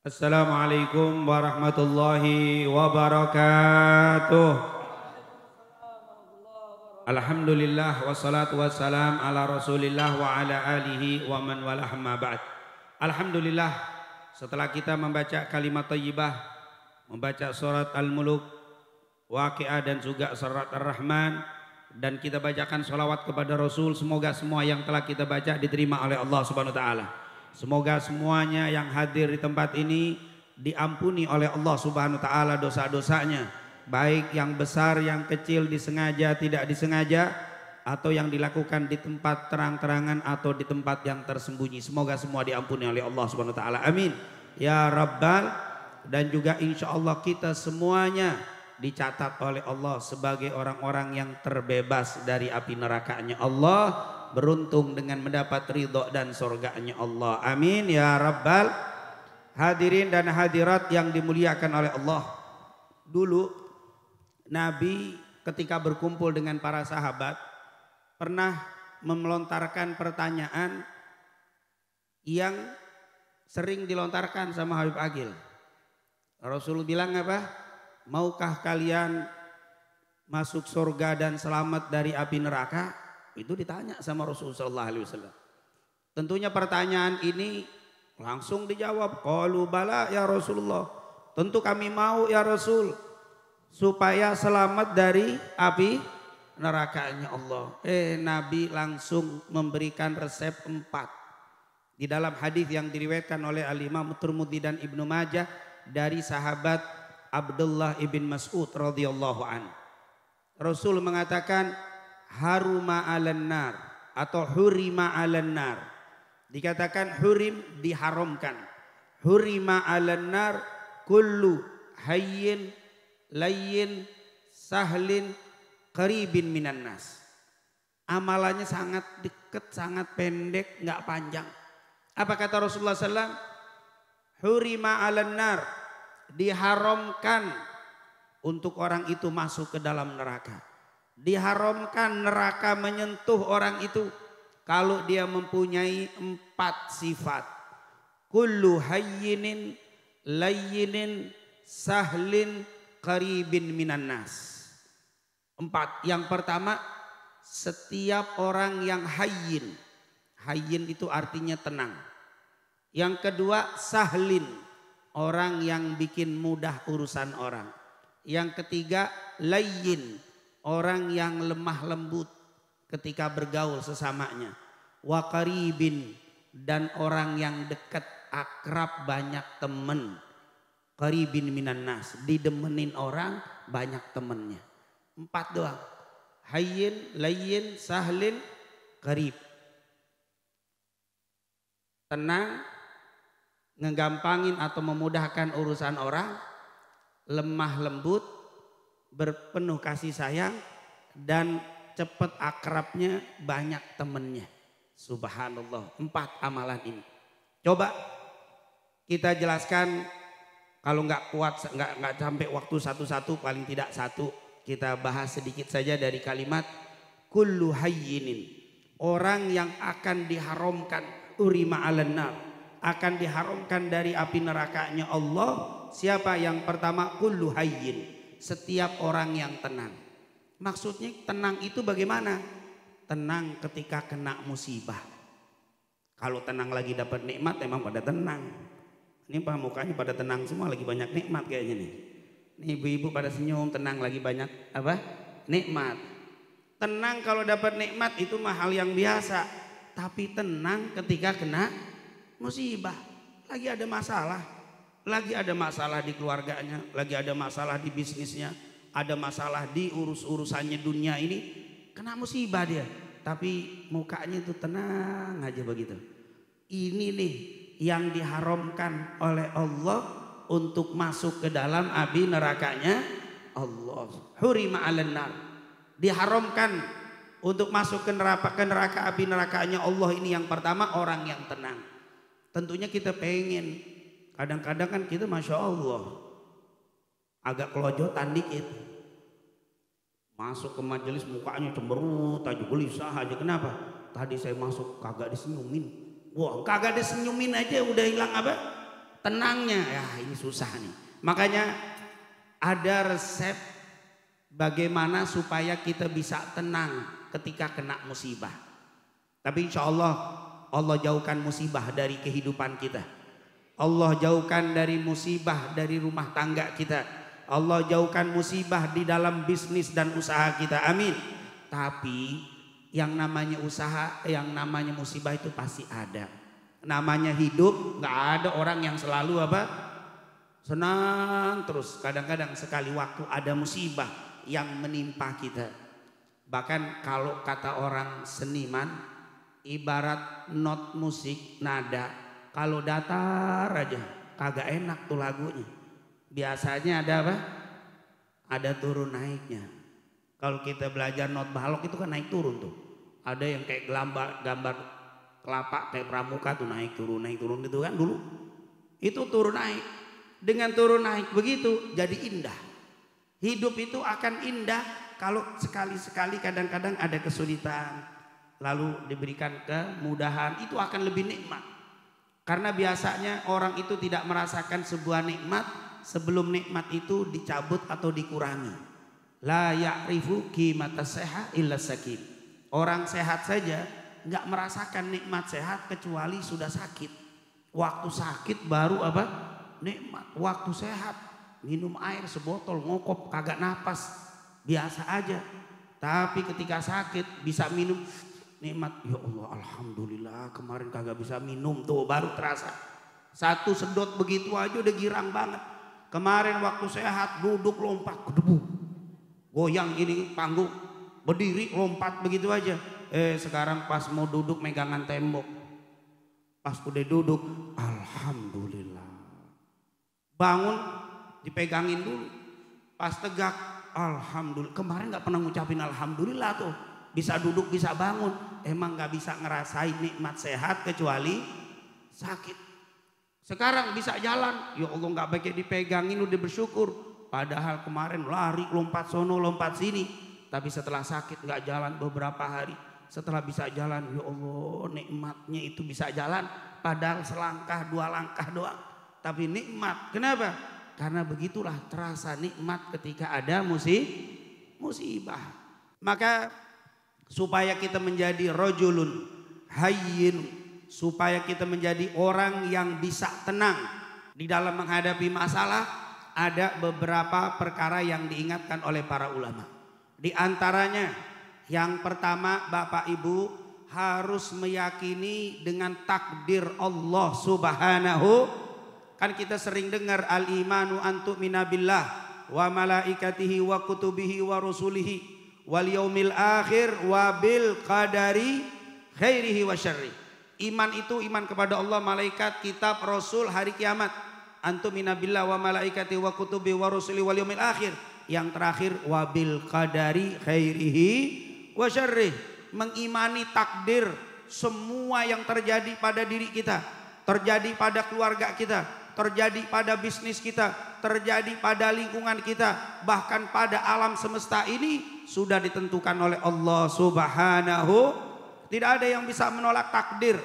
Assalamualaikum warahmatullahi wabarakatuh. Alhamdulillah wassalatu wassalam ala rasulillah wa ala alihi wa man walah ma ba'd. Alhamdulillah, setelah kita membaca kalimat thayyibah, membaca surat Al-Muluk, Waqiah dan juga surat Ar-Rahman, dan kita bacakan sholawat kepada Rasul, semoga semua yang telah kita baca diterima oleh Allah Subhanahu wa taala. Semoga semuanya yang hadir di tempat ini diampuni oleh Allah Subhanahu wa taala dosa-dosanya, baik yang besar, yang kecil, disengaja, tidak disengaja, atau yang dilakukan di tempat terang-terangan atau di tempat yang tersembunyi. Semoga semua diampuni oleh Allah Subhanahu wa taala. Amin. Ya Rabbal. Dan juga insya Allah kita semuanya dicatat oleh Allah sebagai orang-orang yang terbebas dari api nerakanya Allah, beruntung dengan mendapat ridho dan surganya Allah. Amin ya Rabbal. Hadirin dan hadirat yang dimuliakan oleh Allah, dulu Nabi ketika berkumpul dengan para sahabat pernah melontarkan pertanyaan yang sering dilontarkan sama Habib Agil. Rasul bilang apa? Maukah kalian masuk surga dan selamat dari api neraka? Itu ditanya sama Rasulullah SAW. Tentunya pertanyaan ini langsung dijawab. Qalu bala ya Rasulullah. Tentu kami mau ya Rasul, supaya selamat dari api nerakanya Allah. Nabi langsung memberikan resep 4. Di dalam hadis yang diriwayatkan oleh Al-Imam Tirmidzi dan Ibnu Majah dari sahabat Abdullah ibn Mas'ud radhiyallahu an. Rasul mengatakan haruma 'alan nar atau hurima 'alan nar. Dikatakan hurim, diharamkan. Hurima 'alan nar kullu hayyin layyin sahlin qaribin minan nas. Amalannya sangat dekat, sangat pendek, enggak panjang. Apa kata Rasulullah SAW? Hurima 'alan nar, diharamkan untuk orang itu masuk ke dalam neraka. Diharamkan neraka menyentuh orang itu kalau dia mempunyai 4 sifat. Kullu hayyinin layyinin sahlin qaribin minan nas. 4. Yang pertama, setiap orang yang hayyin. Hayyin itu artinya tenang. Yang kedua, sahlin, orang yang bikin mudah urusan orang. Yang ketiga, layyin, orang yang lemah lembut ketika bergaul sesamanya. Wa qaribin, dan orang yang dekat, akrab, banyak temen. Qaribin minan nas, didemenin orang, banyak temennya. 4 doang. Hayyin, layyin, sahlin, qarib. Tenang, ngegampangin atau memudahkan urusan orang, lemah lembut, berpenuh kasih sayang, dan cepat akrabnya, banyak temennya. Subhanallah, 4 amalan ini. Coba kita jelaskan, kalau nggak kuat, nggak sampai waktu satu-satu, paling tidak 1 kita bahas sedikit saja dari kalimat kullu hayyinin, orang yang akan diharamkan urima 'alan nar, akan diharamkan dari api nerakanya Allah. Siapa? Yang pertama, kullu hayyin, setiap orang yang tenang. Maksudnya tenang itu bagaimana? Tenang ketika kena musibah. Kalau tenang lagi dapat nikmat, emang pada tenang. Ini pak mukanya pada tenang semua, lagi banyak nikmat kayaknya nih. Ini ibu-ibu pada senyum, tenang lagi banyak apa? Nikmat. Tenang kalau dapat nikmat itu mah hal yang biasa. Tapi tenang ketika kena musibah. Lagi ada masalah. Lagi ada masalah di keluarganya, lagi ada masalah di bisnisnya, ada masalah di urusannya dunia ini, kena musibah dia. Tapi mukanya itu tenang aja begitu. Ini nih yang diharamkan oleh Allah untuk masuk ke dalam api nerakanya Allah. Hurima 'alan nar, diharamkan untuk masuk ke neraka api nerakanya Allah. Ini yang pertama, orang yang tenang. Tentunya kita pengen, kadang-kadang kan kita Masya Allah agak kelojotan dikit, masuk ke majelis mukanya cemberut aja, gelisah aja. Kenapa? Tadi saya masuk kagak disenyumin. Wah, kagak disenyumin aja udah hilang apa? tenangnya ya ini susah nih. Makanya ada resep bagaimana supaya kita bisa tenang ketika kena musibah. Tapi insya Allah jauhkan musibah dari kehidupan kita. Allah jauhkan dari musibah dari rumah tangga kita. Allah jauhkan musibah di dalam bisnis dan usaha kita. Amin. Tapi yang namanya usaha, yang namanya musibah itu pasti ada. Namanya hidup, nggak ada orang yang selalu senang terus. Kadang-kadang sekali waktu ada musibah yang menimpa kita. Bahkan kalau kata orang seniman, ibarat not musik nada, kalau datar aja kagak enak tuh lagunya. Biasanya ada apa? Ada turun naiknya. Kalau kita belajar not balok itu kan naik turun tuh. Ada yang kayak gambar kelapa kayak pramuka tuh naik turun itu kan dulu. Itu turun naik. Dengan turun naik begitu jadi indah. Hidup itu akan indah kalau sekali-sekali kadang-kadang ada kesulitan. Lalu diberikan kemudahan, itu akan lebih nikmat. Karena biasanya orang itu tidak merasakan sebuah nikmat sebelum nikmat itu dicabut atau dikurangi. La ya'rifu qimatas sehat illa sakin. Orang sehat saja nggak merasakan nikmat sehat kecuali sudah sakit. Waktu sakit baru nikmat. Waktu sehat minum air sebotol ngokop kagak napas biasa aja. Tapi ketika sakit bisa minum nikmat. Ya Allah, alhamdulillah kemarin kagak bisa minum tuh baru terasa. Satu sedot begitu aja udah girang banget. Kemarin waktu sehat duduk lompat kedebu, goyang ini panggung, berdiri lompat begitu aja. Sekarang pas mau duduk megangan tembok. Pas udah duduk, alhamdulillah. Bangun dipegangin dulu. Pas tegak, alhamdulillah. Kemarin nggak pernah ngucapin alhamdulillah tuh. Bisa duduk, bisa bangun. Emang nggak bisa ngerasain nikmat sehat kecuali sakit. Sekarang bisa jalan, ya Allah nggak pakai dipegangin udah bersyukur. Padahal kemarin lari lompat sono lompat sini. Tapi setelah sakit nggak jalan beberapa hari. Setelah bisa jalan, ya Allah nikmatnya itu bisa jalan. Padahal selangkah dua langkah doang. Tapi nikmat, kenapa? Karena begitulah terasa nikmat ketika ada musibah. Maka supaya kita menjadi rajulun hayyin, supaya kita menjadi orang yang bisa tenang di dalam menghadapi masalah, ada beberapa perkara yang diingatkan oleh para ulama. Di antaranya yang pertama, Bapak Ibu harus meyakini dengan takdir Allah Subhanahu. Kan kita sering dengar al-imanu antu'mina billah wa malaikatihi wa kutubihi wa rusulihi wal yaumil akhir wa bil qadari khairihi wa syarri. Iman itu iman kepada Allah, malaikat, kitab, rasul, hari kiamat. Antu'mina billah wa malaikatihi wa kutubihi wa rusulihi wal yaumil akhir. Yang terakhir wa bil qadari khairihi wa syarri. Mengimani takdir semua yang terjadi pada diri kita, terjadi pada keluarga kita, terjadi pada bisnis kita, terjadi pada lingkungan kita, bahkan pada alam semesta ini sudah ditentukan oleh Allah Subhanahu. Tidak ada yang bisa menolak takdir.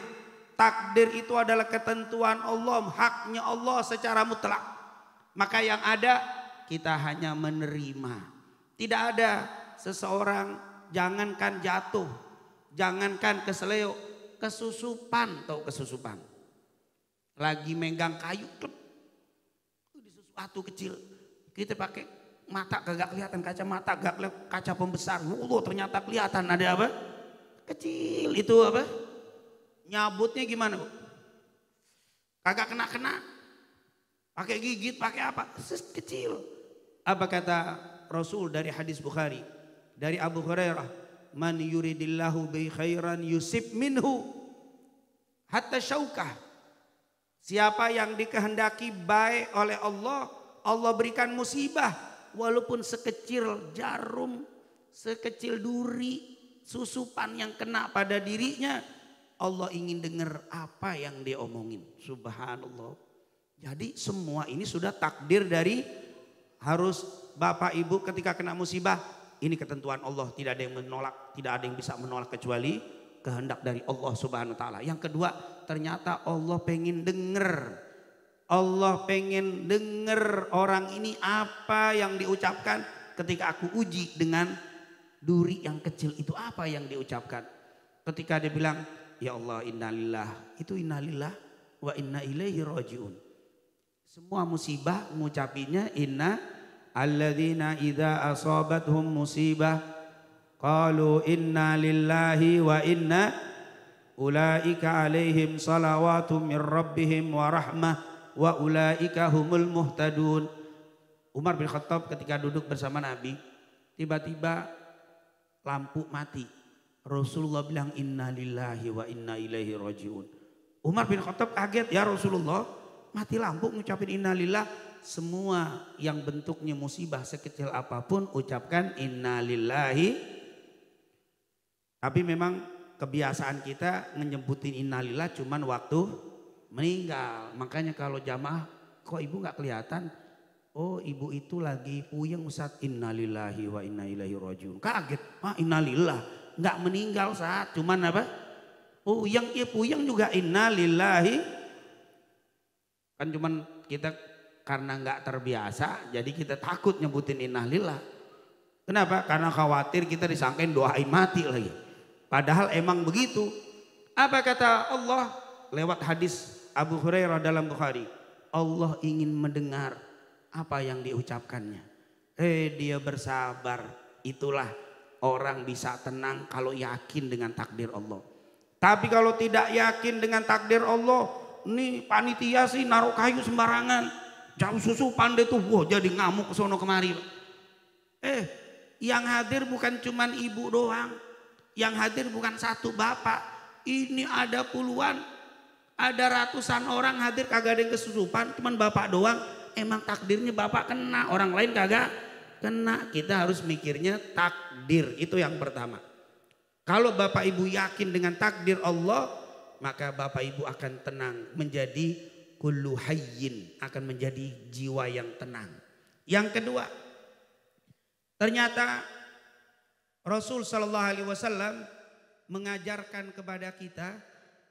Takdir itu adalah ketentuan Allah, haknya Allah secara mutlak. Maka yang ada kita hanya menerima. Tidak ada seseorang, jangankan jatuh, jangankan keseleo, kesusupan. Tahu kesusupan? Lagi megang kayu, sesuatu kecil, kita pakai mata kagak kelihatan, kacamata gak kelihatan, kaca pembesar, ternyata kelihatan ada apa? Kecil itu apa? Nyabutnya gimana, Bu? Kagak kena-kena. Pakai gigit, pakai apa? Kecil. Apa kata Rasul dari hadis Bukhari? Dari Abu Hurairah, "Man yuridillahu bi khairan yusib minhu hatta syaukah." Siapa yang dikehendaki baik oleh Allah, Allah berikan musibah walaupun sekecil jarum, sekecil duri, susupan yang kena pada dirinya, Allah ingin dengar apa yang dia omongin. Subhanallah. Jadi semua ini sudah takdir dari harus Bapak Ibu ketika kena musibah, ini ketentuan Allah, tidak ada yang menolak, tidak ada yang bisa menolak kecuali kehendak dari Allah Subhanahu wa taala. Yang kedua, ternyata Allah pengen dengar. Allah pengen denger orang ini apa yang diucapkan ketika aku uji dengan duri yang kecil itu, apa yang diucapkan. Ketika dia bilang, ya Allah innalillah, itu innalillah wa inna ilaihi rajiun. Semua musibah mengucapinya inna alladzina idza asabathum musibah qalu inna lillahi wa inna ulaika alaihim salawatum min rabbihim wa rahmah wa ulaika humul muhtadun. Umar bin Khattab ketika duduk bersama Nabi, tiba-tiba lampu mati. Rasulullah bilang inna lillahi wa inna ilaihi rajiun. Umar bin Khattab kaget, ya Rasulullah mati lampu ngucapin inna lillah. Semua yang bentuknya musibah sekecil apapun ucapkan inna lillahi. Tapi memang kebiasaan kita menyebutin inna lillah cuman waktu meninggal. Makanya kalau jamaah, kok ibu gak kelihatan? Oh ibu itu lagi puyeng Ustaz. Innalillahi wa inna ilaihi rajiun. Kaget, innalillah, nggak meninggal saat, cuman apa? Puyeng, ya puyeng juga innalillahi. Kan cuman kita karena nggak terbiasa, jadi kita takut nyebutin innalillah. Kenapa? Karena khawatir kita disangkain doain mati lagi. Padahal emang begitu. Apa kata Allah lewat hadis Abu Hurairah dalam Bukhari? Allah ingin mendengar apa yang diucapkannya. Dia bersabar. Itulah orang bisa tenang kalau yakin dengan takdir Allah. Tapi kalau tidak yakin dengan takdir Allah, nih panitia sih naruh kayu sembarangan, jauh susu pandai tuh, wah jadi ngamuk ke sono kemari. Yang hadir bukan cuman ibu doang, yang hadir bukan satu bapak, ini ada puluhan, ada ratusan orang hadir kagak ada yang kesusupan, cuman bapak doang. Emang takdirnya bapak kena, orang lain kagak kena. Kita harus mikirnya takdir, itu yang pertama. Kalau bapak ibu yakin dengan takdir Allah, maka bapak ibu akan tenang, menjadi kullu hayyin, akan menjadi jiwa yang tenang. Yang kedua, ternyata Rasul Shallallahu Alaihi Wasallam mengajarkan kepada kita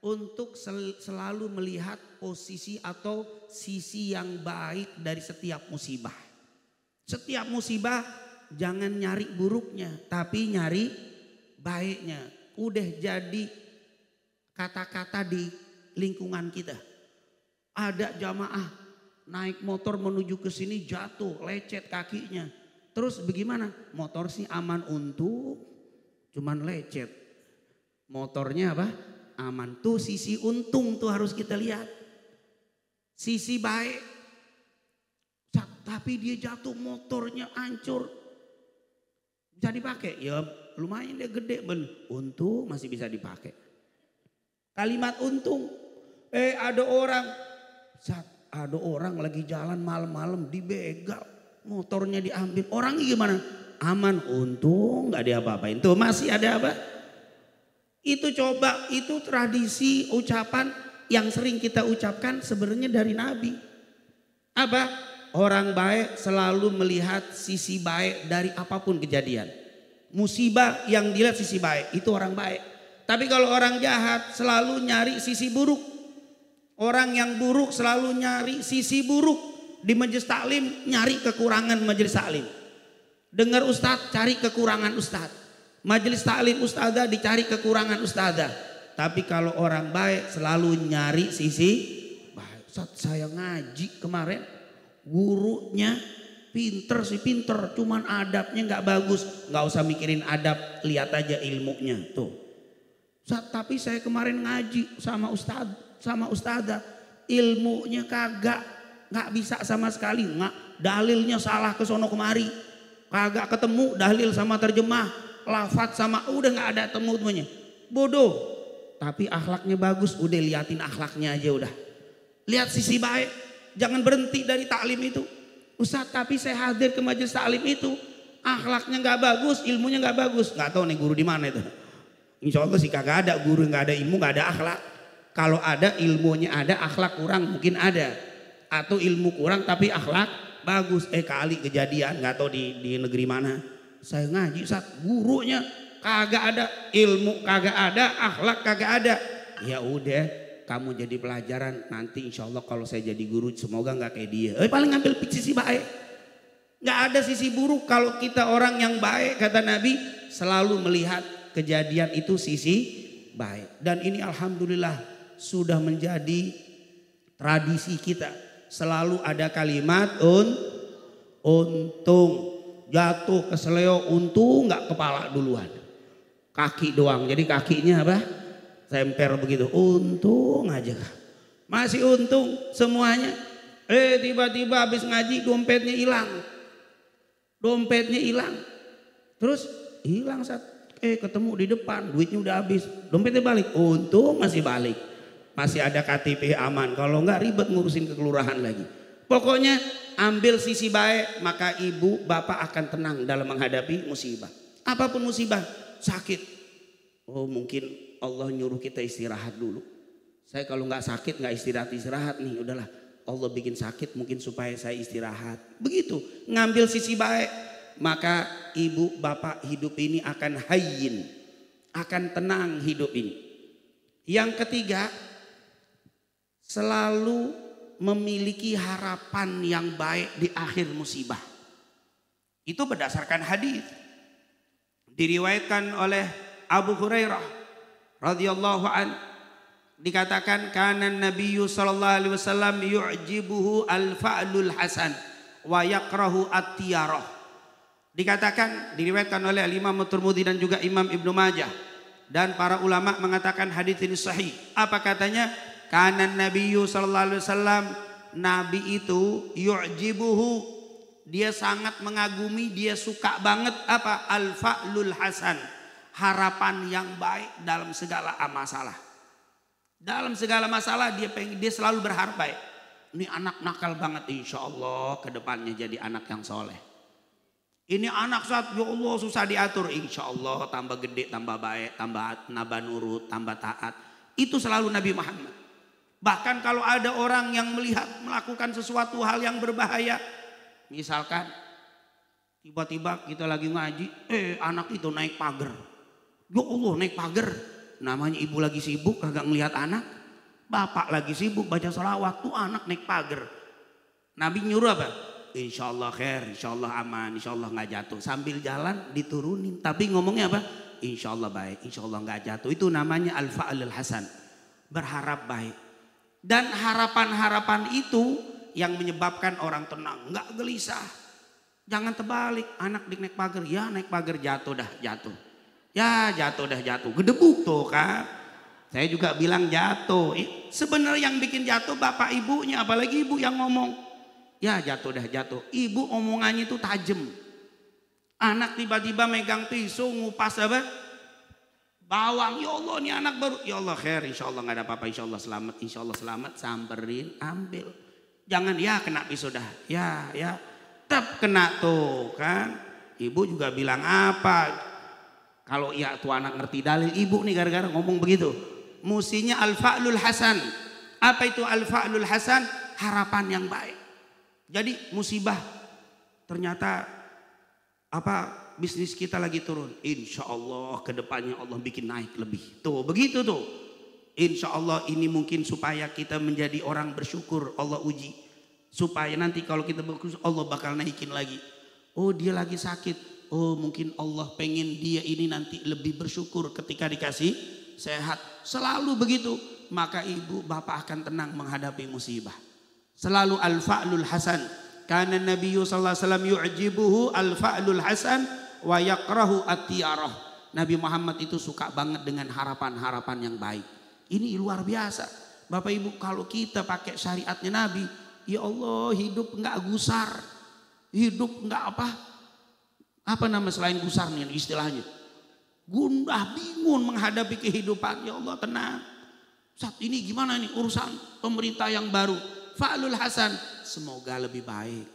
untuk selalu melihat posisi atau sisi yang baik dari setiap musibah. Setiap musibah jangan nyari buruknya, tapi nyari baiknya. Udah jadi kata-kata di lingkungan kita. Ada jamaah naik motor menuju ke sini jatuh, lecet kakinya. Terus bagaimana? Motor sih aman, untung cuman lecet. Motornya apa? Aman. Tuh sisi untung tuh harus kita lihat. Sisi baik. Tapi dia jatuh, motornya hancur. Bisa dipakai? Ya lumayan, dia gede, untung masih bisa dipakai. Kalimat untung. Ada orang lagi jalan malam-malam dibegal, motornya diambil. Orangnya gimana? Aman, untung nggak diapa-apain. Tuh masih ada apa? Itu coba, itu tradisi ucapan yang sering kita ucapkan sebenarnya dari Nabi. Apa? Orang baik selalu melihat sisi baik dari apapun kejadian. Musibah yang dilihat sisi baik, itu orang baik. Tapi kalau orang jahat selalu nyari sisi buruk. Orang yang buruk selalu nyari sisi buruk. Di majelis taklim nyari kekurangan majelis taklim. Dengar ustadz cari kekurangan ustadz. Majelis taklim ustadzah dicari kekurangan ustadzah. Tapi kalau orang baik selalu nyari sisi baik. Ustadz saya ngaji kemarin, gurunya pinter sih pinter, cuman adabnya nggak bagus. Nggak usah mikirin adab, lihat aja ilmunya tuh. Tapi saya kemarin ngaji sama ustadzah, ilmunya nggak bisa sama sekali, nggak, dalilnya salah ke sono kemari, kagak ketemu dalil sama terjemah, lafadz sama udah nggak ada temunya, bodoh. Tapi akhlaknya bagus, udah liatin akhlaknya aja udah. Lihat sisi baik, jangan berhenti dari taklim itu. Ustaz, tapi saya hadir ke majelis taklim itu, akhlaknya nggak bagus, ilmunya nggak bagus. Nggak tahu nih guru di mana itu. Insya Allah sih kagak ada guru, nggak ada ilmu, nggak ada akhlak. Kalau ada ilmunya ada, akhlak kurang mungkin ada. Atau ilmu kurang tapi akhlak bagus. Kali kejadian nggak tahu di negeri mana. Saya ngaji Ustaz, gurunya kagak ada, ilmu kagak ada, akhlak kagak ada. Ya udah, kamu jadi pelajaran. Nanti insya Allah kalau saya jadi guru semoga nggak kayak dia. Paling ngambil sisi baik. Nggak ada sisi buruk kalau kita orang yang baik, kata Nabi, selalu melihat kejadian itu sisi baik. Dan ini alhamdulillah sudah menjadi tradisi kita. Selalu ada kalimat untung. Jatuh ke seleo untung nggak kepala duluan. Kaki doang. Jadi kakinya apa? Semper begitu. Untung aja. Masih untung semuanya. Tiba-tiba habis ngaji dompetnya hilang. Dompetnya hilang. Terus hilang saat ketemu di depan, duitnya udah habis. Dompetnya balik. Untung masih balik. Masih ada KTP aman. Kalau enggak ribet ngurusin ke kelurahan lagi. Pokoknya ambil sisi baik, maka ibu bapak akan tenang dalam menghadapi musibah. Apapun musibah, sakit. Oh mungkin Allah nyuruh kita istirahat dulu. Saya kalau nggak sakit nggak istirahat nih, udahlah Allah bikin sakit mungkin supaya saya istirahat. Begitu, ngambil sisi baik, maka ibu bapak hidup ini akan hayyin, akan tenang hidup ini. Yang ketiga, selalu memiliki harapan yang baik di akhir musibah. Itu berdasarkan hadis diriwayatkan oleh Abu Hurairah radhiyallahu an, dikatakan kana Nabiyyu sallallahu alaihi wasallam yu'jibuhu al-fa'lul hasan wa yakrahu at-tiyarah. Dikatakan, diriwayatkan oleh Imam Tirmidzi dan juga Imam Ibnu Majah, dan para ulama mengatakan hadis ini sahih. Apa katanya? Kanan Nabiyyu sallallahu alaihi wasallam, Nabi itu yu'jibuhu, dia sangat mengagumi, dia suka banget apa? Al-fa'lul hasan, harapan yang baik dalam segala masalah. Dalam segala masalah dia selalu berharap baik. Ini anak nakal banget, insya Allah kedepannya jadi anak yang soleh. Ini anak saat ya Allah susah diatur, insya Allah tambah gede, tambah baik, tambah nurut, tambah taat. Itu selalu Nabi Muhammad. Bahkan kalau ada orang yang melihat melakukan sesuatu hal yang berbahaya, misalkan tiba-tiba kita lagi ngaji, anak itu naik pagar. Ya Allah naik pagar. Namanya ibu lagi sibuk kagak ngelihat anak. Bapak lagi sibuk baca sholawat, tuh anak naik pagar. Nabi nyuruh apa? Insya Allah khair, insya Allah aman, insya Allah nggak jatuh. Sambil jalan diturunin, tapi ngomongnya apa? Insya Allah baik, insya Allah nggak jatuh. Itu namanya al-fa'lul hasan, berharap baik. Dan harapan-harapan itu yang menyebabkan orang tenang, nggak gelisah. Jangan terbalik, anak naik pagar, ya naik pagar jatuh dah jatuh. Ya jatuh dah jatuh, gedebuk tuh kan. Saya juga bilang jatuh. Sebenarnya yang bikin jatuh bapak ibunya, apalagi ibu yang ngomong. Ya jatuh dah jatuh. Ibu omongannya itu tajam. Anak tiba-tiba megang pisau ngupas apa? Bawang, ya Allah ini anak baru, ya Allah khair, insya Allah nggak ada apa-apa, insya Allah selamat, samperin, ambil. Jangan ya kena pisau dah, ya, tetap kena tuh kan. Ibu juga bilang apa? Kalau ya tuh anak ngerti dalil, ibu nih gara-gara ngomong begitu. Musinya al-fa'lul hasan. Apa itu al-fa'lul hasan? Harapan yang baik. Jadi musibah ternyata apa? Bisnis kita lagi turun, insya Allah kedepannya Allah bikin naik lebih. Tuh begitu tuh. Insya Allah ini mungkin supaya kita menjadi orang bersyukur, Allah uji. Supaya nanti kalau kita bersyukur Allah bakal naikin lagi. Oh dia lagi sakit, oh mungkin Allah pengen dia ini nanti lebih bersyukur ketika dikasih sehat. Selalu begitu, maka ibu bapak akan tenang menghadapi musibah. Selalu al-fa'lul hasan. Karena Nabi sallallahu alaihi wasallam yu'jibuhu al-fa'lul hasan wa yakrahu at-tiyarah. Nabi Muhammad itu suka banget dengan harapan-harapan yang baik. Ini luar biasa. Bapak Ibu, kalau kita pakai syariatnya Nabi, ya Allah hidup enggak gusar. Hidup enggak apa nama selain gusar nih istilahnya. Gundah bingung menghadapi kehidupan. Ya Allah tenang. Saat ini gimana nih urusan pemerintah yang baru? Fa'lul hasan, semoga lebih baik.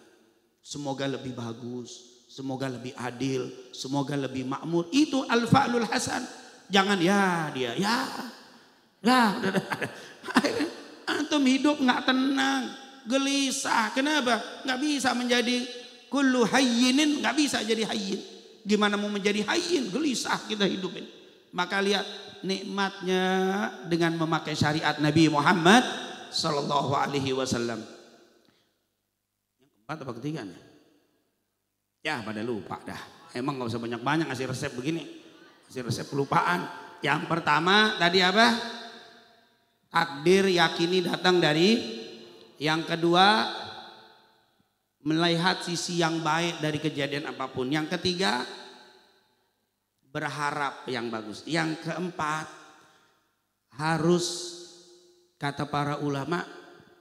Semoga lebih bagus. Semoga lebih adil, semoga lebih makmur. Itu al-fa'lul hasan. Jangan ya dia, ya. Antum hidup nggak tenang, gelisah. Kenapa? Nggak bisa menjadi kullu hayyinin, nggak bisa jadi hayyin. Gimana mau menjadi hayyin? Gelisah kita hidupin. Maka lihat nikmatnya dengan memakai syariat Nabi Muhammad sallallahu alaihi wasallam. Yang keempat apa ketiga nih? Ya pada lupa dah. Emang nggak usah banyak-banyak ngasih resep begini. Ngasih resep kelupaan. Yang pertama tadi apa? Takdir yakini datang dari. Yang kedua, melihat sisi yang baik dari kejadian apapun. Yang ketiga, berharap yang bagus. Yang keempat, harus kata para ulama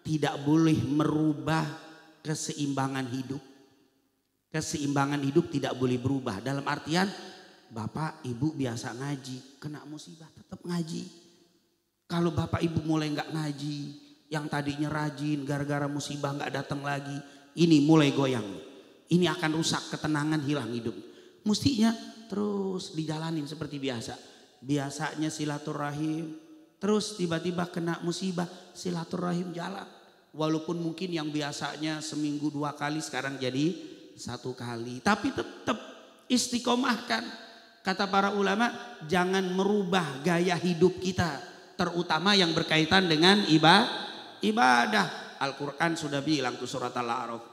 tidak boleh merubah keseimbangan hidup. Keseimbangan hidup tidak boleh berubah. Dalam artian bapak ibu biasa ngaji, kena musibah tetap ngaji. Kalau bapak ibu mulai nggak ngaji, yang tadinya rajin gara-gara musibah nggak datang lagi, ini mulai goyang. Ini akan rusak ketenangan, hilang hidup. Mestinya terus dijalanin seperti biasa. Biasanya silaturahim, terus tiba-tiba kena musibah, silaturahim jalan. Walaupun mungkin yang biasanya seminggu 2 kali sekarang jadi 1 kali. Tapi tetap istiqomahkan. Kata para ulama, jangan merubah gaya hidup kita. Terutama yang berkaitan dengan ibadah. Al-Quran sudah bilang tuh surat Al-A'raf.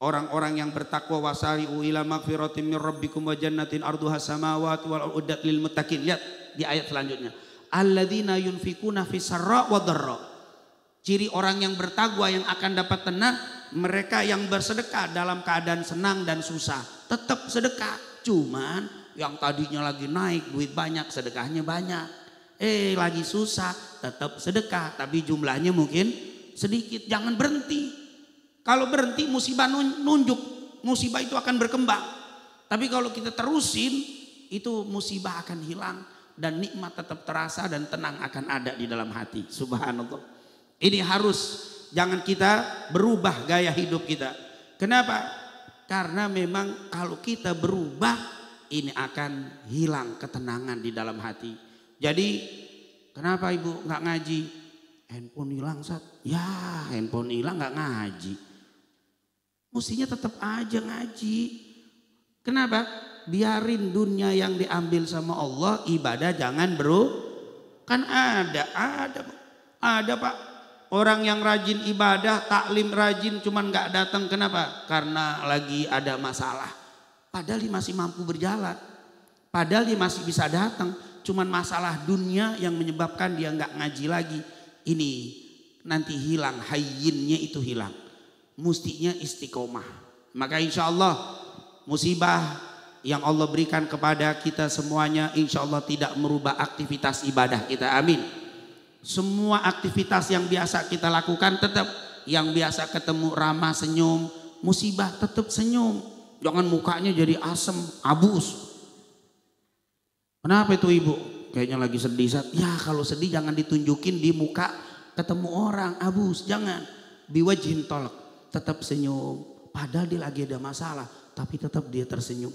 Orang-orang yang bertakwa wasari'u ila magfiratin min rabbikum wa jannatin arduha samawati wal uddat lil muttaqin. Lihat di ayat selanjutnya. Alladzina yunfikuna fis sarra wa dharra. Ciri orang yang bertakwa yang akan dapat tenang, mereka yang bersedekah dalam keadaan senang dan susah. Tetap sedekah. Cuman yang tadinya lagi naik duit banyak, sedekahnya banyak. Lagi susah, tetap sedekah. Tapi jumlahnya mungkin sedikit. Jangan berhenti. Kalau berhenti musibah nunjuk, musibah itu akan berkembang. Tapi kalau kita terusin, itu musibah akan hilang dan nikmat tetap terasa dan tenang akan ada di dalam hati. Subhanallah. Ini harus, jangan kita berubah gaya hidup kita. Kenapa? Karena memang kalau kita berubah, ini akan hilang ketenangan di dalam hati. Jadi kenapa ibu nggak ngaji? Handphone hilang Sat. Ya handphone hilang nggak ngaji. Mestinya tetap aja ngaji. Kenapa? Biarin dunia yang diambil sama Allah, ibadah jangan bro. Kan ada Pak. Orang yang rajin ibadah, taklim rajin cuman nggak datang. Kenapa? Karena lagi ada masalah. Padahal dia masih mampu berjalan. Padahal dia masih bisa datang. Cuman masalah dunia yang menyebabkan dia nggak ngaji lagi. Ini nanti hilang, hayyinnya itu hilang. Mustinya istiqomah. Maka insya Allah musibah yang Allah berikan kepada kita semuanya insya Allah tidak merubah aktivitas ibadah kita. Amin. Semua aktivitas yang biasa kita lakukan tetap. Yang biasa ketemu ramah senyum, musibah tetap senyum. Jangan mukanya jadi asem, abus. Kenapa itu ibu? Kayaknya lagi sedih. Ya kalau sedih jangan ditunjukin di muka ketemu orang, abus. Jangan. Biwajhin tolak. Tetap senyum. Padahal dia lagi ada masalah. Tapi tetap dia tersenyum.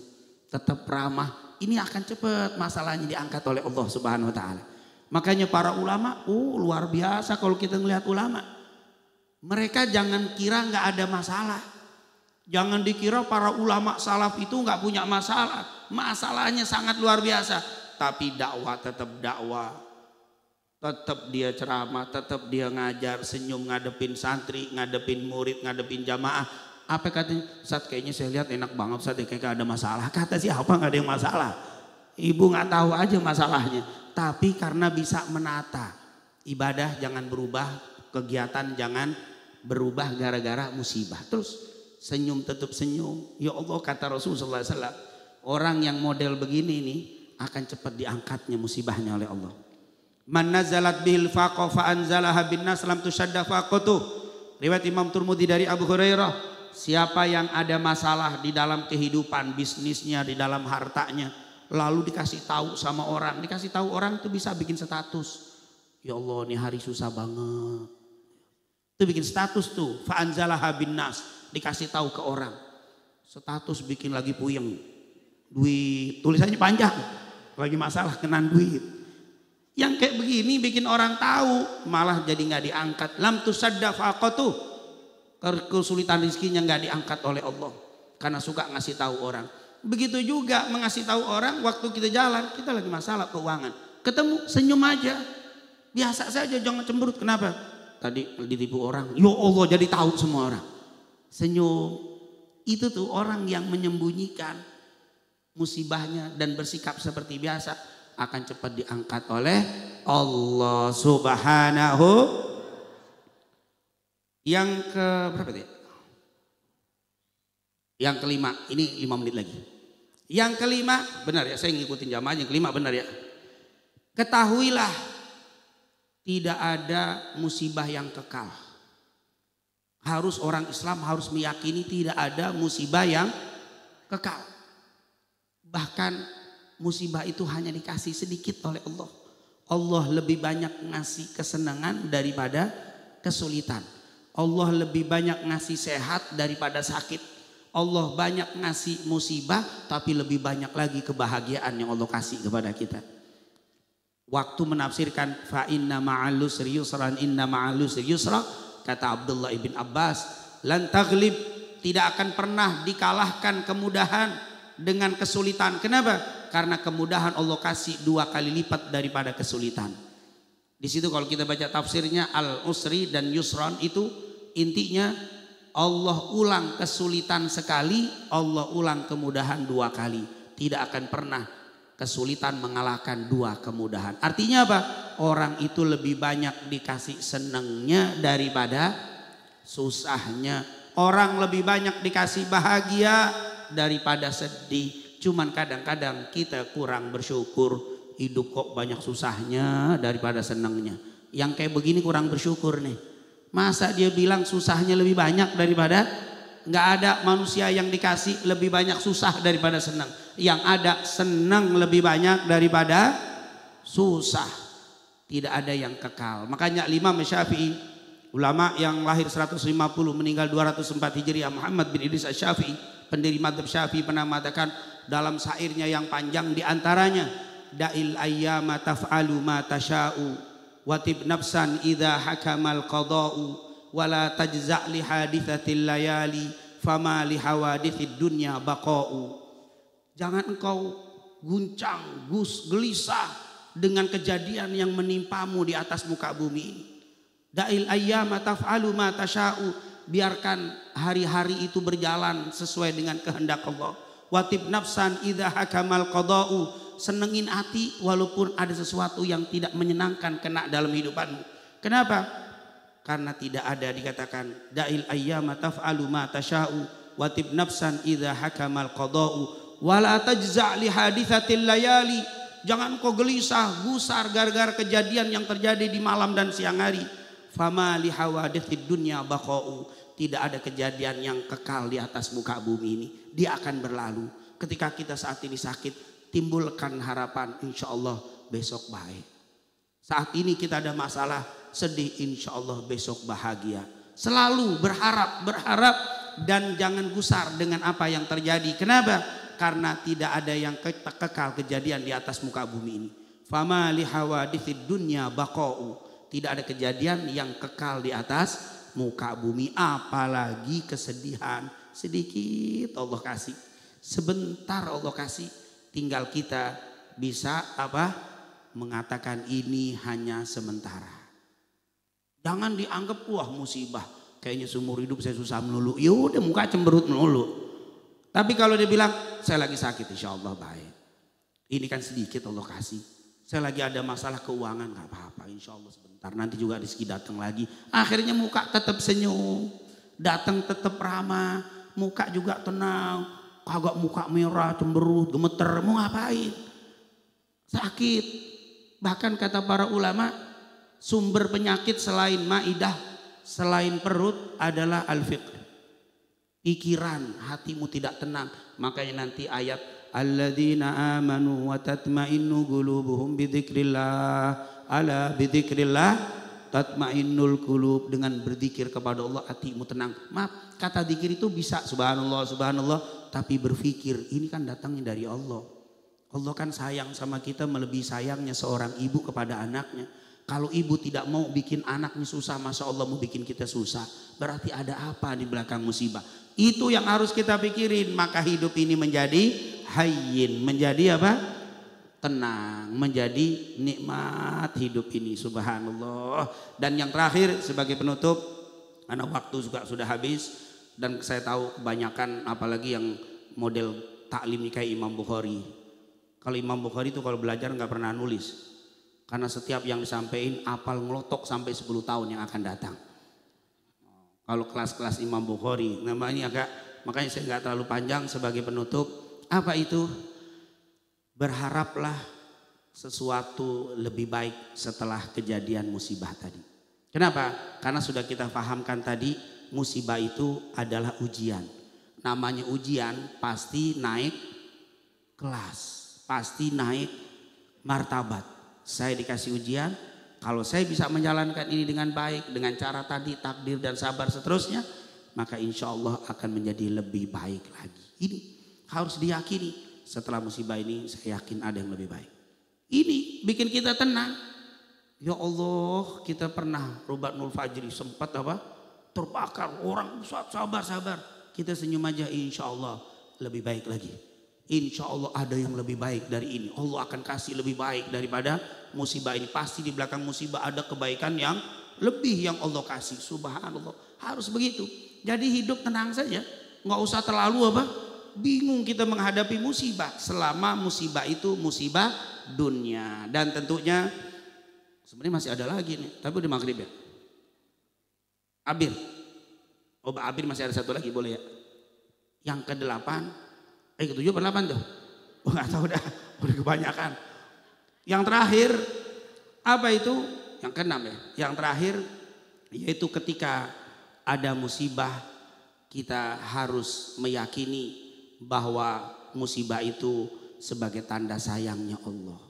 Tetap ramah. Ini akan cepat masalahnya diangkat oleh Allah Subhanahu Wa Taala. Makanya para ulama, luar biasa kalau kita ngelihat ulama. Mereka jangan kira nggak ada masalah. Jangan dikira para ulama salaf itu nggak punya masalah. Masalahnya sangat luar biasa. Tapi dakwah tetap dakwah. Tetap dia ceramah, tetap dia ngajar, senyum ngadepin santri, ngadepin murid, ngadepin jamaah. Apa katanya? Ustaz kayaknya saya lihat enak banget Ustaz, kayak gak ada masalah. Kata siapa nggak ada yang masalah? Ibu nggak tahu aja masalahnya. Tapi karena bisa menata. Ibadah jangan berubah, kegiatan jangan berubah gara-gara musibah. Terus senyum tetap senyum. Ya Allah kata Rasulullah SAW. Orang yang model begini nih akan cepat diangkatnya musibahnya oleh Allah. Man nazalat bil faqa fa anzalaha bin nas lam tushadda faqatu. Riwayat Imam Turmudi dari Abu Hurairah. Siapa yang ada masalah di dalam kehidupan, bisnisnya, di dalam hartanya, lalu dikasih tahu sama orang, dikasih tahu orang itu bisa bikin status. Ya Allah, ini hari susah banget. Itu bikin status tuh, fa anzalaha bin nas, dikasih tahu ke orang. Status bikin lagi puyeng. Duit, tulisannya panjang. Lagi masalah kenan duit. Yang kayak begini bikin orang tahu malah jadi nggak diangkat. Lam tusadda faqatu. Kesulitan rezekinya nggak diangkat oleh Allah karena suka ngasih tahu orang. Begitu juga mengasih tahu orang waktu kita jalan, kita lagi masalah keuangan. ketemu senyum aja. Biasa saja, jangan cemberut. Kenapa? Tadi ditipu orang. Ya Allah, jadi tahu semua orang. Senyum. Itu tuh orang yang menyembunyikan musibahnya dan bersikap seperti biasa akan cepat diangkat oleh Allah Subhanahu. Yang ke berapa tadi? Yang kelima, ini 5 menit lagi. Yang kelima, benar ya, saya ngikutin jamaah. Yang kelima benar ya. Ketahuilah, tidak ada musibah yang kekal. Harus orang Islam harus meyakini tidak ada musibah yang kekal. Bahkan musibah itu hanya dikasih sedikit oleh Allah. Allah lebih banyak ngasih kesenangan daripada kesulitan. Allah lebih banyak ngasih sehat daripada sakit. Allah banyak ngasih musibah, tapi lebih banyak lagi kebahagiaan yang Allah kasih kepada kita. Waktu menafsirkan fa inna ma'al usri yusran inna ma'al usri yusra, kata Abdullah ibn Abbas, lan taghlib, tidak akan pernah dikalahkan kemudahan dengan kesulitan. Kenapa? Karena kemudahan Allah kasih 2 kali lipat daripada kesulitan. Di situ kalau kita baca tafsirnya al usri dan yusran, itu intinya Allah ulang kesulitan sekali, Allah ulang kemudahan 2 kali. Tidak akan pernah kesulitan mengalahkan 2 kemudahan. Artinya apa? Orang itu lebih banyak dikasih senangnya daripada susahnya. Orang lebih banyak dikasih bahagia daripada sedih. Cuman kadang-kadang kita kurang bersyukur. Hidup kok banyak susahnya daripada senangnya. Yang kayak begini kurang bersyukur nih. Masa dia bilang susahnya lebih banyak daripada, nggak ada manusia yang dikasih lebih banyak susah daripada senang. Yang ada senang lebih banyak daripada susah. Tidak ada yang kekal. Makanya Imam Syafi'i, ulama yang lahir 150 meninggal 204 Hijriah, Muhammad bin Idris Asy-Syafi'i, pendiri madzhab Syafi'i, pernah mengatakan dalam syairnya yang panjang diantaranya, da'il ayyama taf'alu ma tasha'u watib nafsan idha hakamal qada'u wala tajza' li hadithatil layali fama li hawadithid dunya baqa'u. Jangan engkau guncang, gelisah dengan kejadian yang menimpamu di atas muka bumi ini. Da'il ayyama taf'alu ma tasha'u, biarkan hari-hari itu berjalan sesuai dengan kehendak Allah. Watib nafsan idha hakamal qada'u, senengin hati walaupun ada sesuatu yang tidak menyenangkan kena dalam hidupanmu. Kenapa? Karena tidak ada, dikatakan da'il ayyama taf'alu ma tasha'u watib nafsan idha hakamal qada'u wala tajza' li hadithatil layali. Jangan kau gelisah, gusar gara-gara kejadian yang terjadi di malam dan siang hari. Fama li hawadithid dunya baqa'u, tidak ada kejadian yang kekal di atas muka bumi ini. Dia akan berlalu. Ketika kita saat ini sakit, timbulkan harapan, insya Allah besok baik. Saat ini kita ada masalah, sedih, insya Allah besok bahagia. Selalu berharap dan jangan gusar dengan apa yang terjadi. Kenapa? Karena tidak ada yang kekal kejadian di atas muka bumi ini. Fama li hawadithid dunya baqa'u, tidak ada kejadian yang kekal di atas muka bumi. Apalagi kesedihan, sedikit Allah kasih, sebentar Allah kasih. Tinggal kita bisa apa? Mengatakan ini hanya sementara. Jangan dianggap wah musibah, kayaknya seumur hidup saya susah melulu. Yaudah muka cemberut melulu. Tapi kalau dia bilang saya lagi sakit, insya Allah baik. Ini kan sedikit Allah kasih. Saya lagi ada masalah keuangan, nggak apa-apa, insya Allah sebentar. Nanti juga rezeki datang lagi. Akhirnya muka tetap senyum, datang tetap ramah, muka juga tenang. Kagak muka merah, cemberut, gemeter, mau ngapain? Sakit. Bahkan kata para ulama, sumber penyakit selain maidah, selain perut adalah al-fiqr. Pikiran, hatimu tidak tenang. Makanya nanti ayat alladzina amanu wa tatma'innu qulubuhum bidzikrillah, ala bidzikrillah tatma'innul qulub. Dengan berzikir kepada Allah hatimu tenang. Maaf, kata zikir itu bisa subhanallah, subhanallah, tapi berpikir ini kan datangnya dari Allah. Allah kan sayang sama kita melebihi sayangnya seorang ibu kepada anaknya. Kalau ibu tidak mau bikin anaknya susah, masa Allah mau bikin kita susah? Berarti ada apa di belakang musibah? Itu yang harus kita pikirin. Maka hidup ini menjadi hayyin, menjadi apa? tenang, menjadi nikmat hidup ini. Subhanallah. Dan yang terakhir sebagai penutup, karena waktu juga sudah habis dan saya tahu kebanyakan apalagi yang model taklim kayak Imam Bukhari. Kalau Imam Bukhari itu kalau belajar nggak pernah nulis, karena setiap yang disampaikan apal ngelotok sampai 10 tahun yang akan datang. Kalau kelas-kelas Imam Bukhari, namanya agak, makanya saya nggak terlalu panjang. Sebagai penutup, apa itu? Berharaplah sesuatu lebih baik setelah kejadian musibah tadi. Kenapa? Karena sudah kita pahamkan tadi, musibah itu adalah ujian. Namanya ujian pasti naik kelas, pasti naik martabat. Saya dikasih ujian, kalau saya bisa menjalankan ini dengan baik, dengan cara tadi, takdir dan sabar seterusnya, maka insya Allah akan menjadi lebih baik lagi. Ini harus diyakini. Setelah musibah ini saya yakin ada yang lebih baik. Ini bikin kita tenang. Ya Allah, kita pernah Rubatnul Fajri sempat apa? Terbakar, orang sabar. Kita senyum aja, insya Allah lebih baik lagi. Insya Allah ada yang lebih baik dari ini. Allah akan kasih lebih baik daripada musibah ini. Pasti di belakang musibah ada kebaikan yang lebih yang Allah kasih. Subhanallah, harus begitu. Jadi hidup tenang saja, nggak usah terlalu apa? Bingung kita menghadapi musibah, selama musibah itu musibah dunia. Dan tentunya sebenarnya masih ada lagi nih, tapi udah maghrib ya. Abir, Abir masih ada satu lagi, boleh ya? Yang ke-8, ke-7 atau 8 tuh? Oh nggak tahu dah, udah kebanyakan. Yang terakhir apa itu? Yang ke-6 ya. Yang terakhir yaitu ketika ada musibah, kita harus meyakini bahwa musibah itu sebagai tanda sayangnya Allah,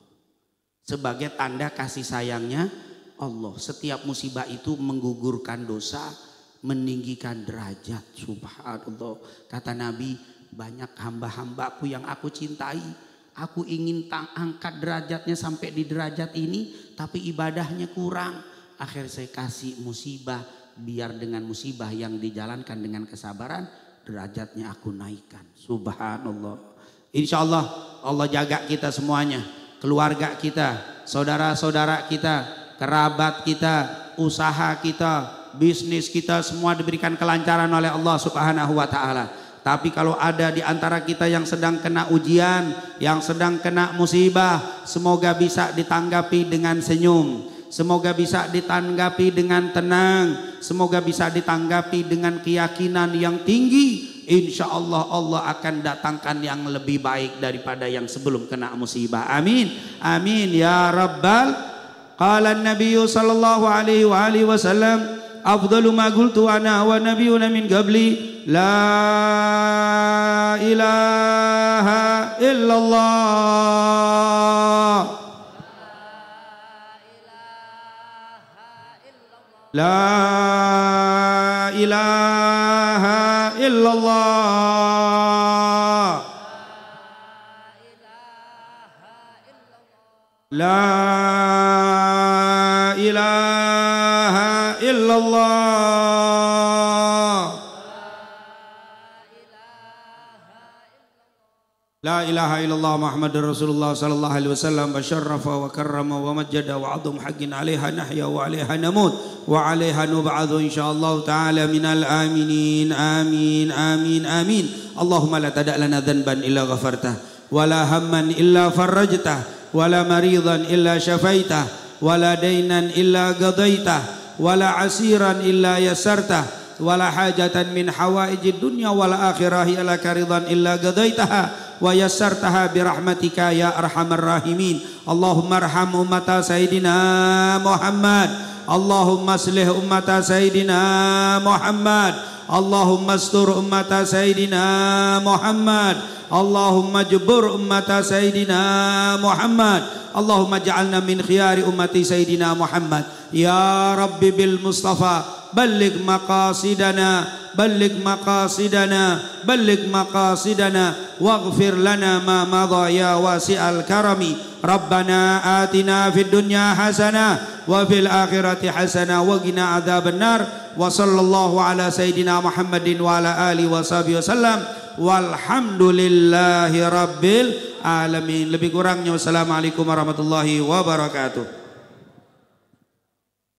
sebagai tanda kasih sayangnya Allah. Setiap musibah itu menggugurkan dosa, meninggikan derajat. Subhanallah. Kata Nabi, banyak hamba-hambaku yang aku cintai, aku ingin angkat derajatnya sampai di derajat ini, tapi ibadahnya kurang. Akhir saya kasih musibah, biar dengan musibah yang dijalankan dengan kesabaran, derajatnya aku naikkan. Subhanallah. Insya Allah Allah jaga kita semuanya, keluarga kita, saudara-saudara kita, kerabat kita, usaha kita, bisnis kita, semua diberikan kelancaran oleh Allah Subhanahu wa ta'ala. Tapi kalau ada di antara kita yang sedang kena ujian, yang sedang kena musibah, semoga bisa ditanggapi dengan senyum, semoga bisa ditanggapi dengan tenang, semoga bisa ditanggapi dengan keyakinan yang tinggi. Insya Allah Allah akan datangkan yang lebih baik daripada yang sebelum kena musibah. Amin, amin ya rabbal. Qala an-nabiy sallallahu alaihi wa alihi wasallam, afdalu ma qultu ana wa nabiyyuna min qabli, la ilaha illallah. La ilaha illallah. La ilaha illallah. La ilaha illallah Muhammadur Rasulullah sallallahu alaihi wasallam, basyarrafa wa karrama wa majjada wa adhum haqqin 'alaiha nahya wa 'alaiha namut wa 'alaiha nub'adhu insyaallah ta'ala minal aminin. Amin amin amin. Allahumma la tada' lana dhanban illa ghafartah, wa la hamman illa farajtah, wa la maridan illa syafaitah, wa la daynan illa qadaitah, wa la 'asiran illa yassartah, wa la hajatan min hawaijid dunya wal akhirah illa karidan illa qadaitaha wa yassartaha birahmatika ya arhamar rahimin. Allahumma arham ummata sayyidina Muhammad, Allahumma aslih ummata sayyidina Muhammad, Allahumma astur ummata sayyidina Muhammad, Allahumma jubur ummata sayyidina Muhammad, Allahumma ja'alna min khiyari ummati sayyidina Muhammad. Ya Rabbi bil Mustafa balligh maqasidana, balligh maqasidana, balligh maqasidana, waghfir lana ma madha ya wasi'al karami. Rabbana atina fid dunya hasanah wa fil akhirati hasanah wa qina adzabannar. Wa sallallahu ala sayidina Muhammadin wa ala alihi wa sahbihi wasallam. walhamdulillahi rabbil alamin. Lebih kurangnya wassalamualaikum warahmatullahi wabarakatuh.